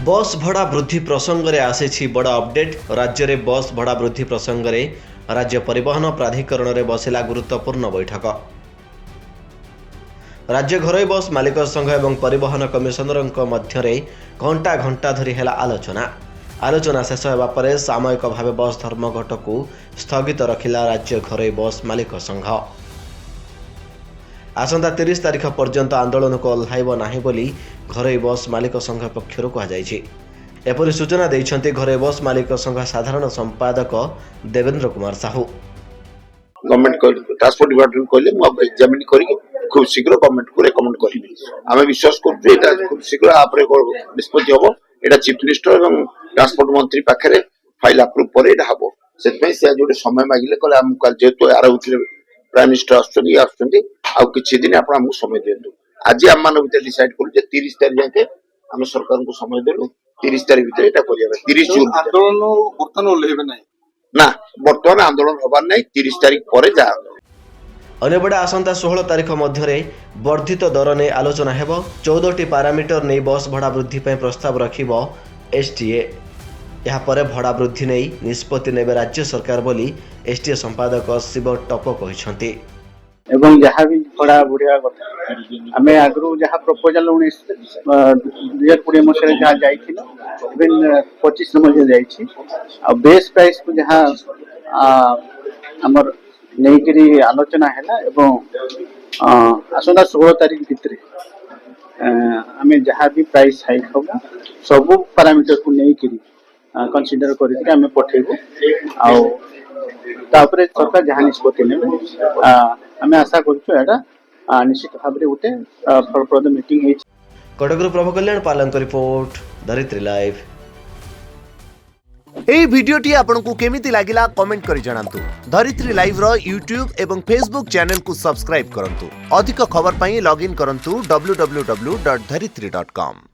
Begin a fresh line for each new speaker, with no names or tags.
बस भड़ा वृद्धि प्रसंग में आसी बड़ अपडेट। राज्य में बस भड़ा वृद्धि प्रसंग में राज्य परिवहन प्राधिकरण में बसिला गुरुत्वपूर्ण बैठक। राज्य घरोई बस मालिक संघ और परिवहन कमिशनर मध्य घंटा घंटा धरी है आलोचना शेष होगा पर सामयिक भाव बस धर्मघट को स्थगित रखिला राज्य घरोई बस मालिक संघ। आसंता 30 तारिख पर्यंत आंदोलन को ओह्लाइब नाही बोली घरोई बस मालिक संघ पक्षर कहुଯାଇଛି। एपरि सूचना देइछन्ति घरोई बस मालिक संघ साधारण संपादक Devendra Kumar Sahu.
Government transport department कहले मु एग्जामिन करी खूब शीघ्र गवर्नमेंट को रेकमेंड करी आमे विश्वास करछु एटा खूब शीघ्र आपरे निष्पत्ति होबो। एटा चीफ मिनिस्टर एवं ट्रांसपोर्ट मंत्री पाखरे फाइल अप्रूव पर एटा हबो। सेतपै से जोटे समय मागिले कहले हम काल जेतो आर होतले प्राइम मिनिस्टर आछुंती आ किछि दिन आपण हमहु समय देंदु। आज हम मान भीतर डिसाइड करू जे 30 तारिख जाके हम सरकार को समय देलु। 30 तारिख भीतर एटा करिया 30 जून
आंदोलन वर्तमान ओल्लेबे नै
ना वर्तमान आंदोलन होबार नै 30 तारिख परे जा
अन्यबड़े आसंता 16 तारिख मध्य वर्धित दर ने आलोचना हेब। 14टी पारामीटर नहीं बस भड़ा वृद्धि पर प्रस्ताव रखिब एसटीए। यापर भड़ा वृद्धि नहीं निष्पत्ति नेबे राज्य सरकार बोली एसटीए संपादक शिव टप कहते।
एवं जहाँ भी भड़ा बढ़िया कथा आम आगु जहाँ प्रपोजाल 2020 मसीह जहाँ जाइए 25 नंबर बेस प्राइस को जहाँ आमर नहीं आलोचना है एवं आसंता 16 तारिख भितर आम जहाँ भी प्राइस हाइक हम सब पैरामीटर को नहीं कंसीडर करके आम पठेबू आउे सरकार जहाँ निष्पत्ति ने आम आशा करा निश्चित भाव में गोटे फलप्रद मीटिंग।
कटकरू प्रभु कल्याण पालक रिपोर्ट धरित्री लाइव।
एई भिडियोटी आपनकु केमिति लागिला कमेंट करि जणांतु। धरित्री लाइव रो यूट्यूब एवं फेसबुक चैनल को सब्सक्राइब करंतु। अधिक खबर पई लॉगिन करंतु www.dharitri.com।